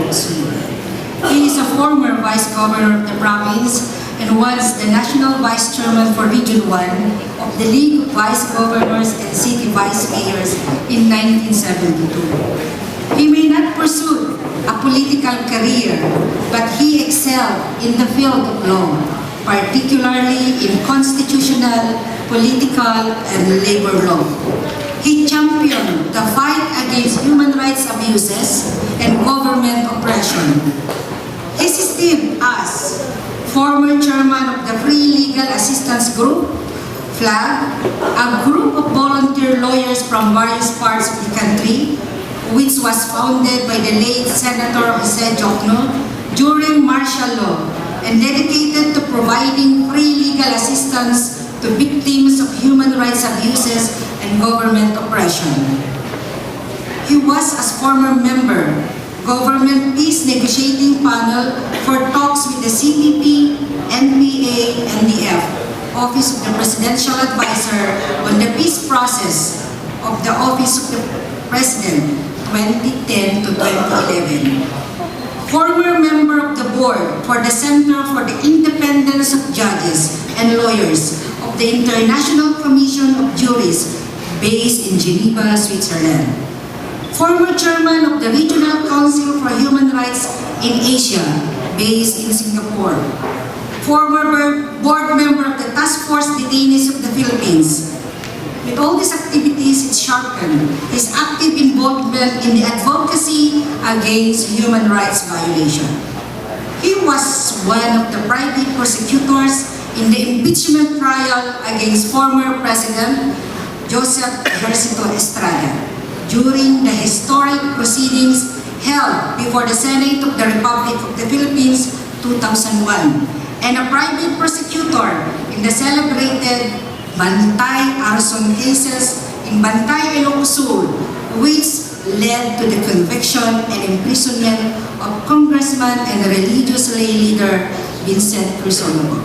Ilocos Sur. He is a former vice governor of the province and was the national vice chairman for Region 1 of the League of Vice Governors and City Vice Mayors in 1972. He may not pursue a political career, but he excelled in the field of law, particularly in constitutional, political, and labor law. He championed the fight against human rights abuses and government oppression. He is esteemed as former chairman of the Free Legal Assistance Group, FLAG, a group of volunteer lawyers from various parts of the country, which was founded by the late Senator Jose Jokno during martial law and dedicated to providing free legal assistance to victims of human rights abuses and government oppression. He was as former member, Government Peace Negotiating Panel for talks with the CPP, NPA, NDF, Office of the Presidential Advisor on the Peace Process of the Office of the President, 2010 to 2011. Former member of the board for the Center for the Independence of Judges and Lawyers of the International Commission of Juries based in Geneva, Switzerland. Former chairman of the Regional Council for Human Rights in Asia based in Singapore. Former board member of the Task Force Detainees of the Philippines. With all these activities, it sharpened his active involvement in the advocacy against human rights violation. He was one of the private prosecutors in the impeachment trial against former President Joseph Ejercito Estrada during the historic proceedings held before the Senate of the Republic of the Philippines 2001, and a private prosecutor in the celebrated Bantay arson cases in Bantay, Ilocos Sur, which led to the conviction and imprisonment of Congressman and religious lay leader Vincent Crisostomo.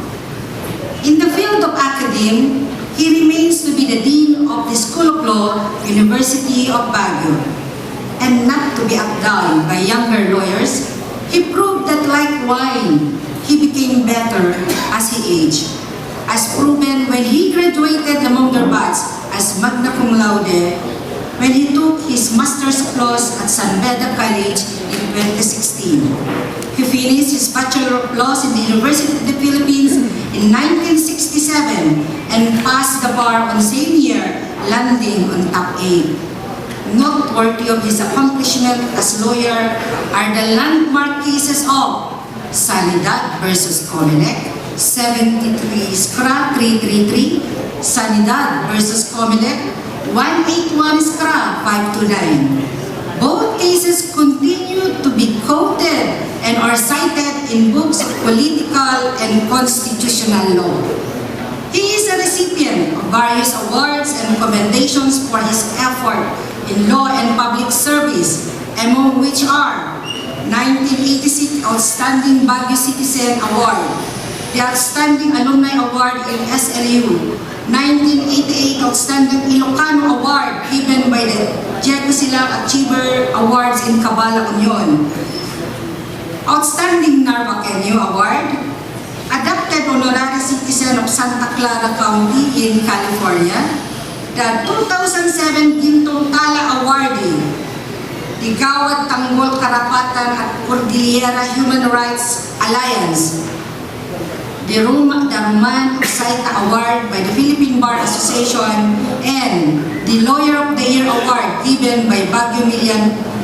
In the field of academe, he remains to be the Dean of the School of Law, University of Baguio. And not to be outdone by younger lawyers, he proved that like wine, he became better as he aged, as proven when he graduated among their batch as magna cum laude when he took his master's class at San Beda College in 2016. He finished his Bachelor of Laws in the University of the Philippines in 1967 and passed the bar on same year, landing on top 8. Noteworthy of his accomplishment as lawyer are the landmark cases of Sanidad versus Comelec, 73 SCRA 333, Sanidad versus Comelec, 181 SCRA 529. Both cases continue to be quoted and are cited in books of political and constitutional law. He is a recipient of various awards and commendations for his effort in law and public service, among which are 1986 Outstanding Baguio Citizen Award, the Outstanding Alumni Award in SLU, 1988 Outstanding Ilocano Award given by the Diego Silang Achiever Awards in Cabala, Union, Outstanding Narvaqueño Award, Adopted Honorary Citizen of Santa Clara County in California, the 2007 Gintong Tala Awardee, the Gawad Tanggol Karapatan at Cordillera Human Rights Alliance, the Roman of Saita Award by the Philippine Bar Association, and the Lawyer of the Year Award given by Baguio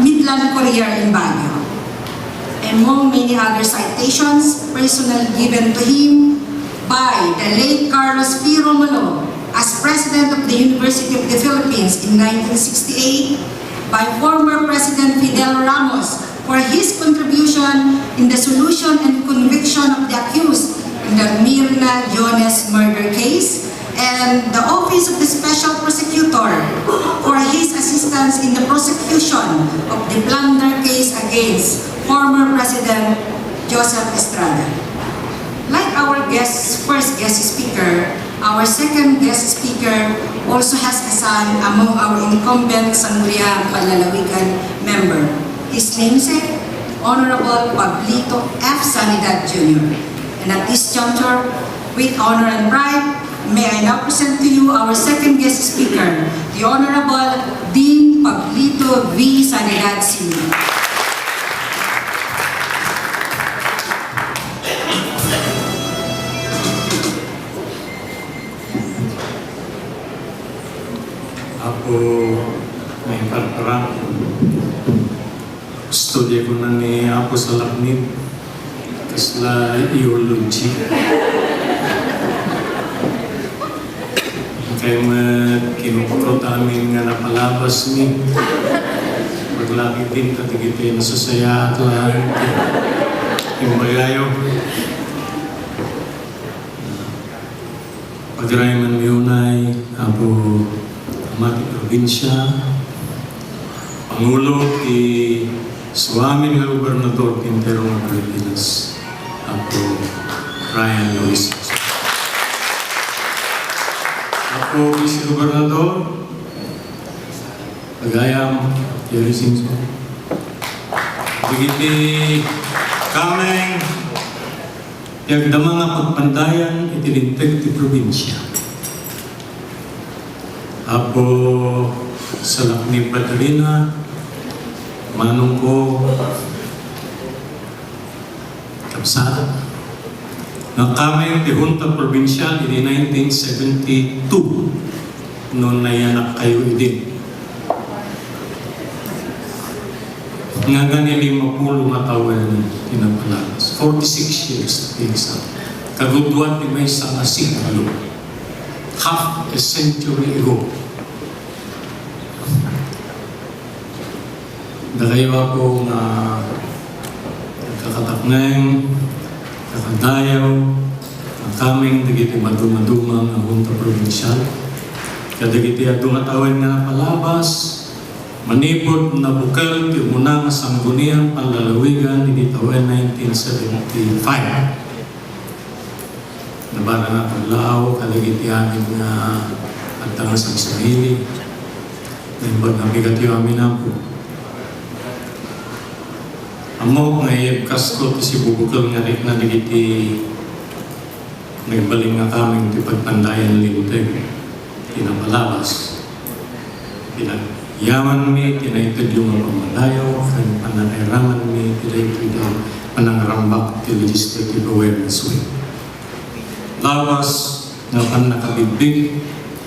Midland Courier in Baguio. Among many other citations personally given to him by the late Carlos P. Romulo as President of the University of the Philippines in 1968 by former President Fidel Ramos for his contribution in the solution and conviction of the accused in the Mirna Jones murder case, and the Office of the Special Prosecutor for his assistance in the prosecution of the plunder case against former President Joseph Estrada. Like our first guest speaker, our second guest speaker also has a son among our incumbent Sangguniang Panlalawigan member. His namesake, Honorable Pablito F. Sanidad Jr. And at this juncture, with honor and pride, may I now present to you our second guest speaker, the Honorable Dean Pablito V. Sanidad Sr. Ako may parparang study ko na ni Apo sa Laknit kasla ideology. Kaya kinukurot amin nga napalabas ni paglaki din katigiti na sasaya at lahat yung magayo. Pagrayman yunay Apo Amati Probinsya, Pangulo ti Suamin nga Gobernador Quintero ng Pilipinas, Apo Ryan Luis. Apo Vice Gobernador, Pagayam, Jerry Simpson. Bigiti kameng yagdamang nga pagpandayan itilintag ti probinsya. Apo sa Laknip Batarina, manong ko kapsada. Nang kami Junta Provincial in 1972, noon na yanak kayo din. Nga ganili mapulo nga taon tinapalagas. 46 years to be exact. Kaguduan ni may isang asigalo. Half a century ago. Dakayo ako na kakataknang, kakadayaw, ang kaming dagiti maduma-dumang ang Junta Provincial. Kadagiti adong atawan nga napalabas, manipod na bukal ti unang Sangguniang Panlalawigan ni taon 1975. Nabara na paglaw, kalagiti amin na agtangas ang sarili. Naimbag na bigat yung amin na po. Amo nga iibkas ko si bubukal nga rin na nagiti nagbaling nga kaming ti pagpandayan lintag. Tinapalabas. Pinagyaman mi, tinaitad yung mga pamalayaw, pananayraman mi, tinaitad yung panangarambak ti legislative awareness week. Lawas nga pan nakabibig,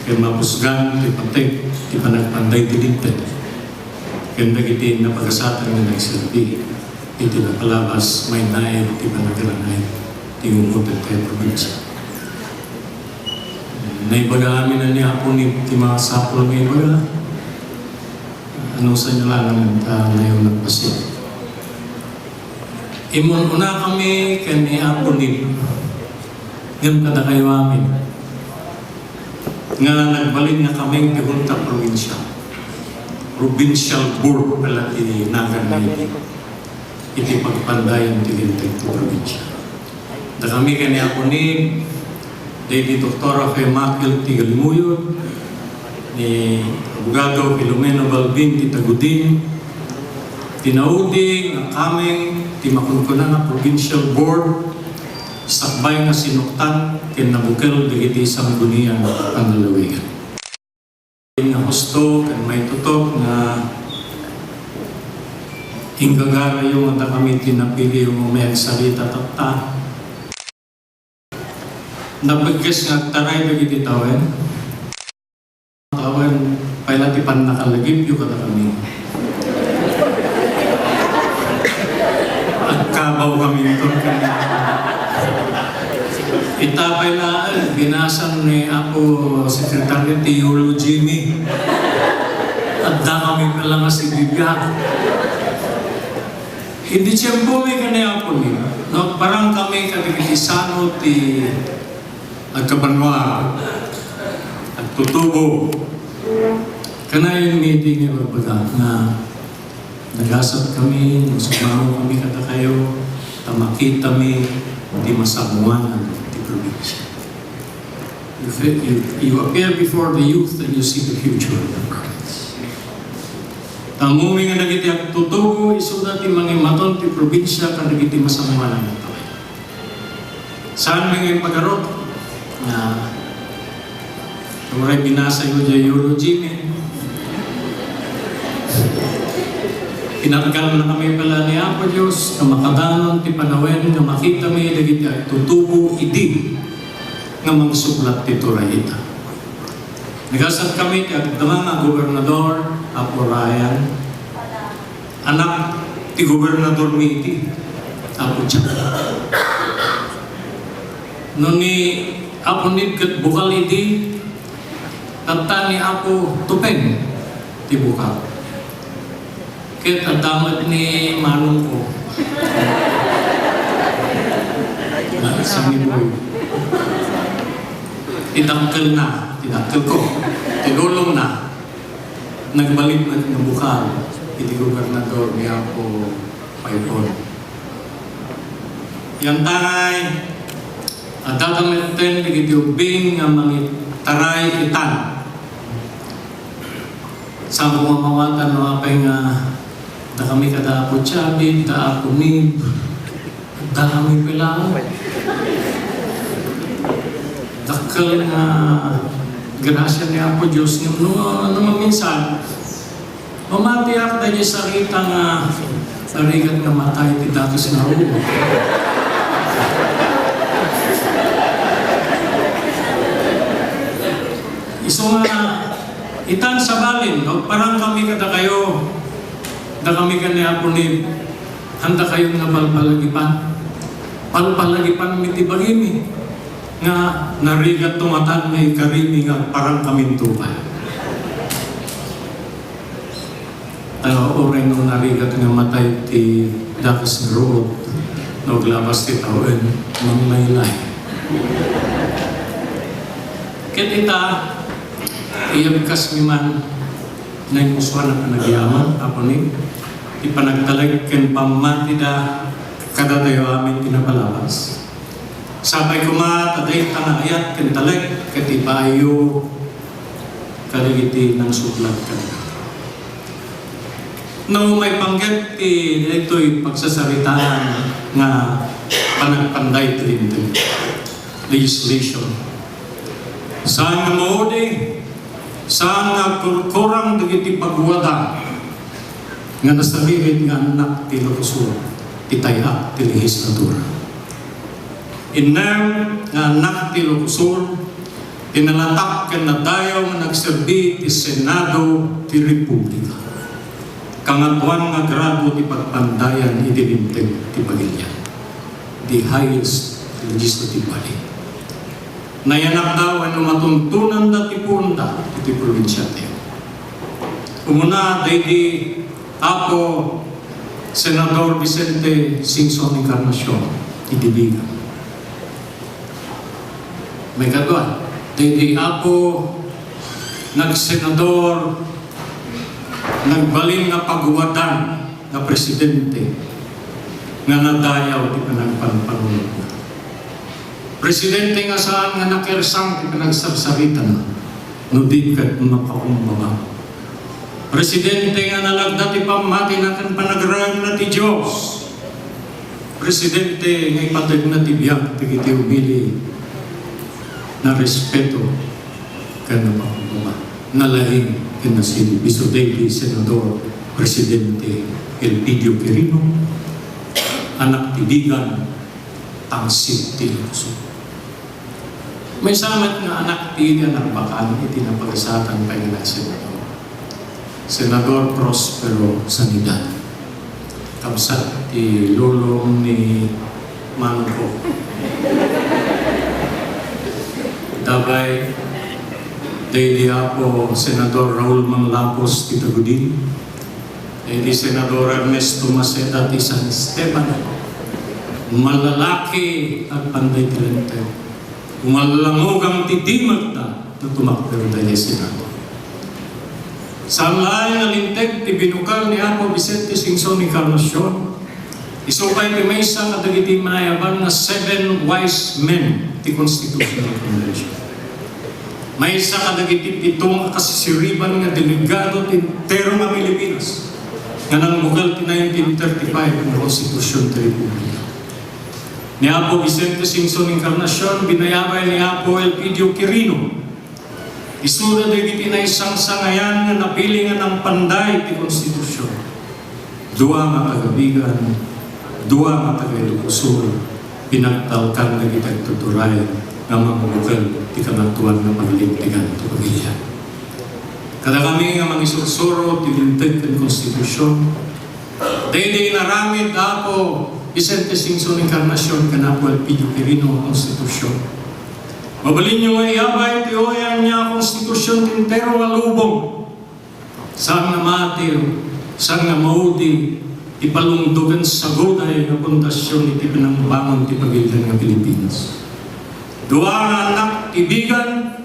kaya mapusgan, ti patay, ti panagpanday ti lintag. Kaya nagiti na pag-asatan nga nagsilbi, iti napalabas, may naib, ti panagaranay, ti umutot kaya probinsya. Naibaga amin na niya po ni ti mga sapol ng ibaga. Ano sa inyo lang na yung nagpasin. Imununa kami kani Apo ni ngayon kada kayo amin. Nga nagbalin na kami ti Junta Provincial. Provincial Board pala ti nagan na iti pagpandayan ti lintag ti probinsya. Da kami kani Apo ni Lady Dr. Makil ti Galimuyod, ni Abogado Filomeno Balbin ti Tagudin, tinaudi ng kaming ti makunkunan na Provincial Board, sakbay nga sinuktan kin nabukil digiti Sangguniang Panlalawigan. Nga husto kan may tutok nga hinggagara yung nga kami tinapili yung may salita tatta. Nabagkas nga taray bagiti tawen. Tawen pailatipan nakalagip yung kata kami. At kabaw kami ito. Itapay na binasan ni ako Secretary Tiolo Jimmy. At da kami pala nga si Bibiyag. Hindi siyempo may kanaya po niya. No, parang kami katigisano ti agkabanwa at tutubo. Kana yung meeting niya baga na nagasat kami, sumama kami kada kayo, tamakita kami, di masamuanan ti probinsya. You appear before the youth and you see the future of the province. Tamumi nga nagiti ang tutubo, isuda ti mangimaton ti probinsya kan nagiti masamuanan ng tayo. Saan may ngayon pagarot? Na tumaray binasa yung geology niya. Pinatgal na kami pala ni Apo Diyos na makadanon ti panawen na makita may dagiti ay tutubo idi nga mangsuklat ti Turayita. Nagasat kami ti agdama nga gobernador Apo Ryan, anak ti gobernador Miti Apo Chaka. Noon ni Apo Nidgat bukal idi tata ni Apo Tupeng ti bukal. Kaya damat ni Manong ko. Sa Boy. Tidakkel ko. Tinulong na. Nagbalik na ng bukal. Hindi gobernador niya po Paipon. Yang tangay, at datamenten nagitiubing ang mga taray itan. Sa mga mawatan no apay nga da kami kada Apo Chabit, da Apo Nib, da kami pila. Dakkel nga grasya ni Apo Diyos no minsan mamatiyak da niya sarita nga sarigat nga matay ti datos na ulo. Iso nga itan sa balin, no? Parang kami kada kayo, da kami kanya po ni handa kayong napalpalagipan. Palpalagipan miti bagimi nga narigat tumatan may karimi nga parang kamintupay. Oray nung narigat nga matay ti dakas nga root, naglabas ti taon ng maylay. Kitita, iyabkas mi man na yung muswa na panagyaman, Apo ni, ipanagtalag ken pamati da kada tayo amin pinapalabas. Sabay kumataday tangayat ken talag katipayo kaligiti ng suklat ka. No may panggap ti dito'y pagsasaritaan nga panagpanday trinte legislation. Saan nga maudi? Saan nga kurang dagiti pagwada nga nasabihin nga anak ti Ilocos Sur itaya ti legislatura. Inem nga anak ti Ilocos Sur tinalatak ken nadayaw nga nagserbi ti Senado ti Republika. Kangatuan nga grado ti pagpandayan idininteg ti Pagilyan. The highest legislative body. Nayanak daw ano matuntunan dati punda iti probinsya tayo. Umuna dahil Apo Senador Vicente Singson Encarnacion itibigan. May kadwa dahil Apo nagsenador nagbaling na pagwadan na presidente nga nadayaw ti panagpanpangunan. Presidente nga saan nga nakirsang ti pinagsabsabitan no di kat mapakumbaba. Presidente nga nalagda ti pamati na kan panagrag na ti Diyos. Presidente nga ipadag na ti biyag ti kiti umili na respeto kan mapakumbaba. Nalahing kinasili Biso Daily Senador Presidente Elpidio Quirino anak tibigan tangsit ti Ilocos Sur. May samat nga anak tiga ng bakan itinapagasatan pa yung Senador. Senador Prospero Sanidad. Kamsat ti lulong ni Manko. Dabay, daily ako, Senador Raul Manlapos Titagudin, daily Senador Ernesto Maceda di San Esteban, malalaki at panday talente, umalangugang titimat na tumakder dahil Senado. Sa lain na linteg, ibinukal ni Apo Vicente Singson ni Carnacion, isupay ti may isang at dagiti manayaban na 7 wise men ti Constitutional Convention. May isa ka dagiti pitong kasisiriban nga delegado ti entero nga Pilipinas nga nangbukal ti 1935 ng Konstitusyon ti Republika. Ni Apo Vicente Singson ni Carnacion, binayabay ni Apo Elpidio Quirino, isura dagiti na isang sangayan nga napilingan ng panday ti Konstitusyon. Dua nga tagabigan, dua nga taga Ilocos Sur, pinagtalkan na kitang tuturay nga mamubukal ti kamatuan nga paglintigan ti pamilya. Kada kami nga mangisusuro ti linteg ti Konstitusyon, daydi naramid Apo Vicente Singson ni Carnacion kanapo Elpidio Quirino ang Konstitusyon. Mabalin nyo nga iabay, tiyoyan niya Konstitusyon tintero nga lubong. Saan nga matir, saan nga maudi, ipalungdugan sa goday nga pundasyon iti pinangbangon ti pagilian nga Pilipinas. Dua nga anak, tibigan,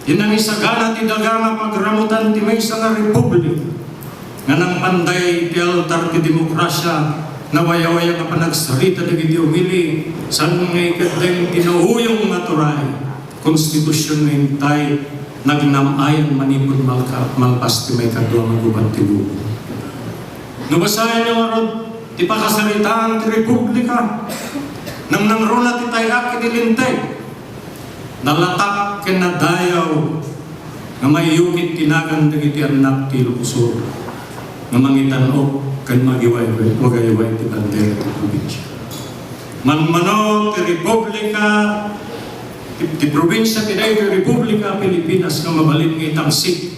inangisagana ti daga nga pagramutan ti may nga republik, nga nang panday ti altar ti demokrasya, nawaya-waya nga panagsarita na giti umili saan nga ikadeng tinahuyong maturay Konstitusyon na hintay nagnamayan manipod malpas ti may kadwa magubat ti buo. Nabasayan niyo nga ti pakasalitaan ti Republika nang nangruna ti tayak iti linteg nalatak ken nadayaw nga mayukit tinagan dagiti anak ti Ilocos Sur nga mangitan-ok kan magayway ti bandera ti probinsya. Manmano ti Republika, ti probinsya ti Republika Pilipinas nga mabalin nga itangsik,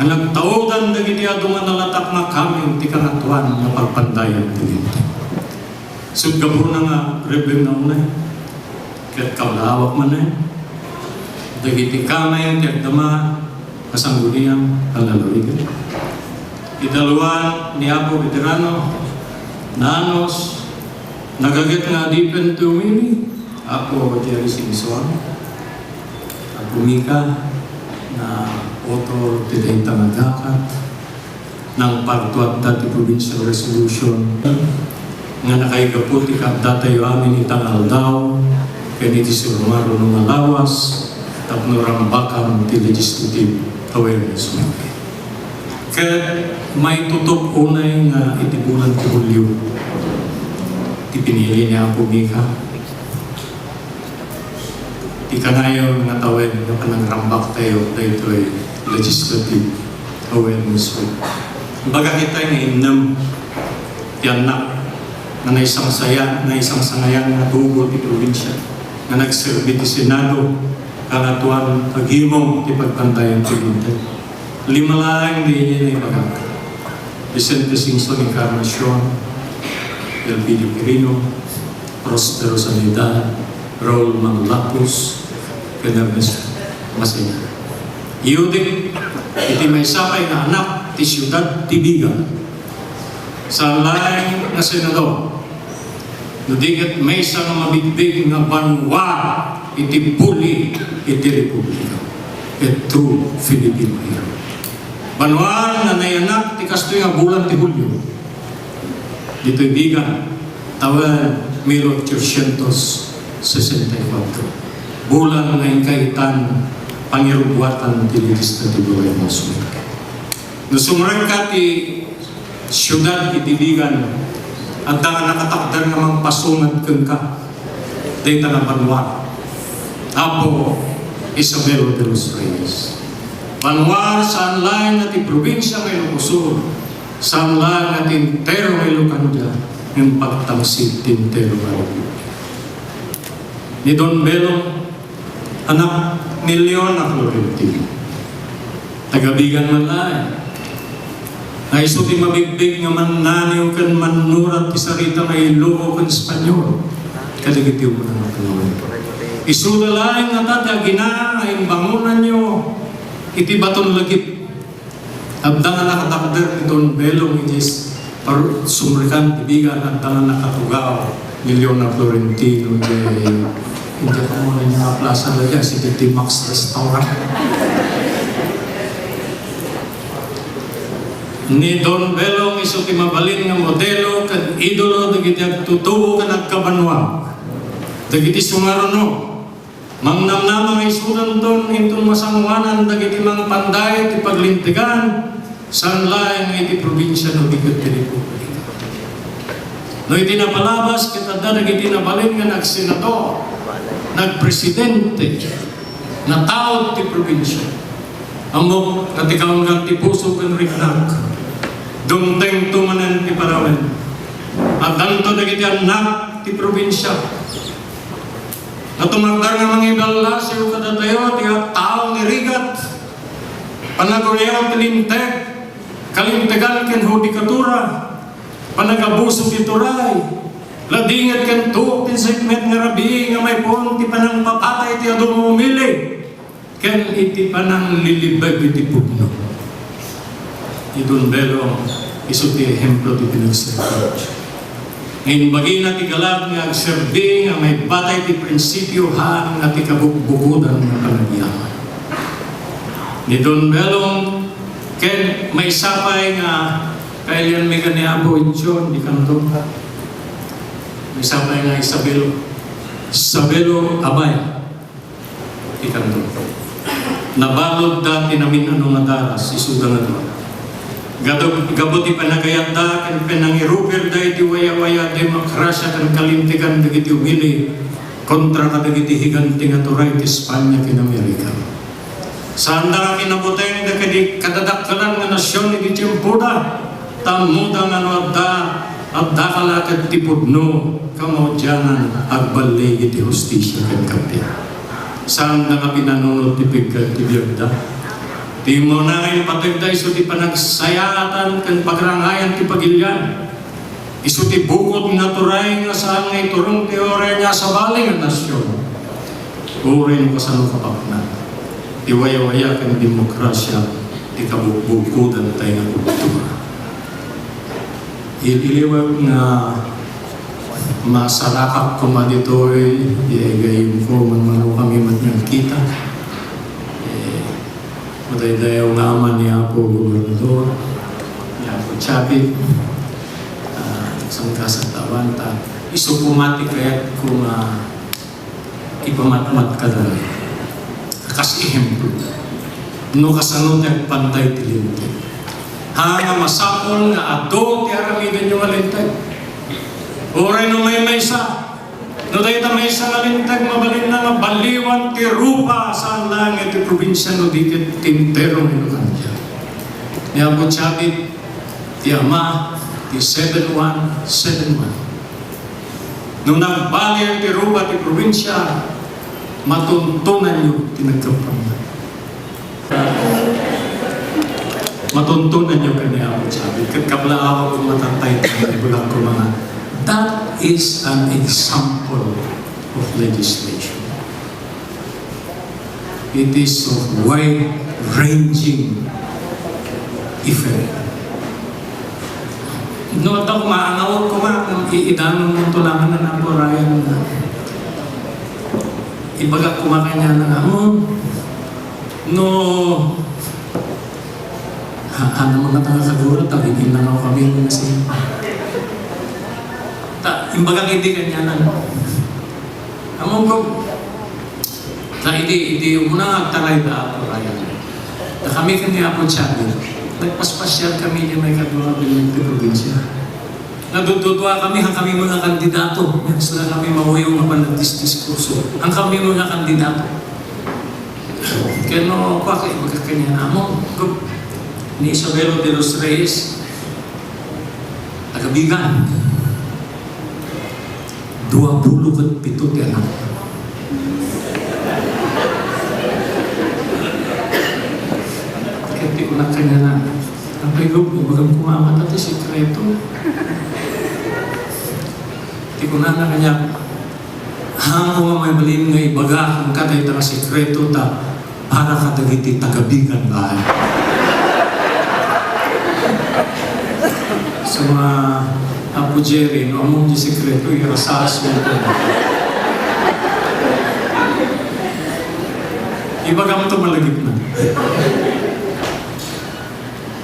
nga nagtaudan dagiti adu nga nalatak na kami ti kangatuan nga pagpandayan ti linteg. Sugabor na nga rebel na unay, ket kaulawak man na, dagiti kamay ti agdama kasangguniang kalalawigan. Idalawan ni Apo Veterano, Nanos, nagagat nga adipen ti umili, Apo Jerry Singson, Apo Mika, na author ti daytang agakat, ng partuat dati Provincial Resolution, nga nakaigapu ti kapdatayo amin itang aldaw, kaya iti si Romaro ng Alawas, tapno rambakan ti Legislative Awareness Week. Kaya may tutok unay nga itibulan ti Hulyo. Ipinili niya ako Mika. Ikanayon nga tawid nga panangrambak tayo dahito ay Legislative Awareness Week. Baga kita nga inam tiyanak na naisang sangayan nga tugol ti probinsya na nagserbi ti Senado kanatuan paghimong ti pagpandayan ti linteg. 5 lang din niya na ipagak. Vicente Singson ni Carnacion, Elpidio Quirino, Prospero Sanidad, Raul Manlapos, Ernesto Maceda. Iyo din, iti may sakay na anak ti siyudad Tibigan. Sa laing na senador, nudigat may isang mabigbig nga banwa iti puli iti Republika. Ito Filipino hero. Banwar na nayanak ti kastoy nga bulan ti Hulyo. Dito'y bigan, tawan 1864. Bulan na ingkaitan pangirubuatan ti Legislative Awareness Week. Nusumrang ka ti siyudad iti bigan at nga nakatakdar nga magpasungad kang ka. Dito na Banwar. Apo Isabel de los Reyes. Banwar sa anlayan natin probinsya ng Ilocos Sur, sa anlayan natin tero ng Ilocano yung pagtangsit tintero ng ni Don Belong, anak ni Leona Florentino. Tagabigan man lain. Na iso ti mabigbig nga mannaniw kan manurat ti sarita nga Iloco kan Espanyol. Kaligitiw mo na mga Isudalain nga tata gina ang bangunan nyo iti baton lagip. At nga nakatakder itong belong inis para sumrikan tibigan at nga nakatugaw milyon na Florentino hindi ko muna yung plaza na dyan si Titi Max Restaurant. Ni Don Belong iso ti mabalin nga modelo kan idolo dagiti agtutubo kan agkabanwa dagiti sungaruno mangnamnamang isudan ton intong masangwanan dagiti mga panday ti paglintigan sanlaing iti probinsya no bigat ti republika no iti napalabas kita dagiti nabalin nga nagsenador nagpresidente na tao ti probinsya amok natikaon nga ti puso kan riknak dumteng tumanan ti Parawen at danto dagiti anak ti probinsya na tumagdar nga mga ibalasyo kadatayo ti tao ni rigat panaguryaw tilinteg kalintegan ken hudikatura panagabuso ti turay ladingat ken tuok ti segment nga rabi nga may pon ti panang papatay ti adong umili ken iti panang lilibag iti pugno idun belong iso ti ehemplo ti pinagserbi ngayon bagi na ti galap nga agserbi nga may batay ti prinsipyo haan nga ti kabukbukudan nga panagyaman ni Don Belong ken may sapay nga kailan may ganiabo ityon di kanto may sapay nga Isabelo Abay di kanto nabalod dati namin ano nga daras isuda nga doon gabuti panagayat da kan penangiruper da iti waya-waya demokrasya kan kalintigan dagiti umili kontra kadagiti higanti nga turay ti Espanya ken Amerika sanda ka kinabuteng da kadi kadadakkelan nga nasyon iti tiyempuda tamuda nga no adda kalakad ti pudno kamodyanan agbalay iti hustisya ken kapya sanda nga pinanunod ti pigkad ti biyagda di mo na ngayon patagda iso ti panagsayaatan kan pagrangayan ti pagilyan iso ti bukod nga turay nga saan nga iturong ti oray nga sa baling nga nasyon oray nga kasano kapakna ti waya-waya kan demokrasya ti kabukbukudan tayo nga kultura iliwag nga masarakak ko maditoy iagayin ko manmano kami matnyang kita madaydayaw nga aman niya po gobernador, niya po Chapi, isang kasatawan, iso pumati kaya't kung ipamatmat ka na kasi ehemplo no kasano tayo pantay tilinte hanga masapol nga ato ti aramidan yung alintag oray no may sa no tayo may sa alintag mabalin na nga baliwan ti rupa saan lang iti probinsya no dikit tinterong Ilocano niya po Chapi ti ama ti 7171 nung nagbali ti rupa ti probinsya matuntunan nyo tinagkampang matuntunan nyo kanya ako sabi kabla ako kung matatay bulang ko mga that is an example of legislation. It is of wide-ranging effect. No, ito maangawag ko iidamang mo tulangan na naporayan na ibaga kumakanya na no ano mga taga siguro tagigin lang ako kami kasi imbaga hindi kanya na among ko na hindi muna agtaray na ako raya na kami kanya po Chapi nagpaspasyal kami niya may kadwa ng probinsya nadududwa kami ang kami mga kandidato sila kami mawuyong panagdiskurso ang kami mga kandidato kaya no bakit magkakanya na mo ni Isabelo de los Reyes tagabigan 27 ti anak kaya di ko na kanya na ang pagod mo bagang kumamat at sikreto di ko na kanya Hang ko may balim nga ibaga ang katay nga sekreto ta para kadagiti tagabigan ba. Sa mga Apo Jerry, no among di sekreto, irasas mo ito. Ibaga mo ito malagip na.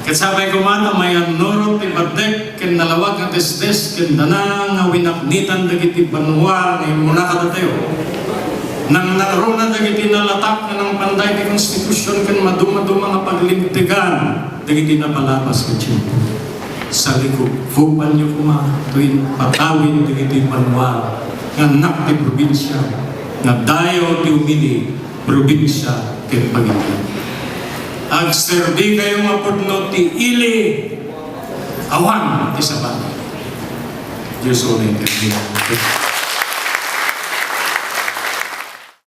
Kasabay ko man ang may anurot ibadek ken nalawag nga testes ken danang nga winaknitan dagiti banwa nga muna kadatayo. Nang nagruna dagiti nalatak nga ng panday ni konstitusyon ken maduma-duma nga paglintigan dagiti napalabas nga tiyempo. Sa likod, fupan niyo kuma tuwing patawin dagiti banwa nga nak ti probinsya nga dayo ti umili probinsya ken Panginoon. Agserbi kayo mapudno ti ili awan ti sabay. Diyos ulit.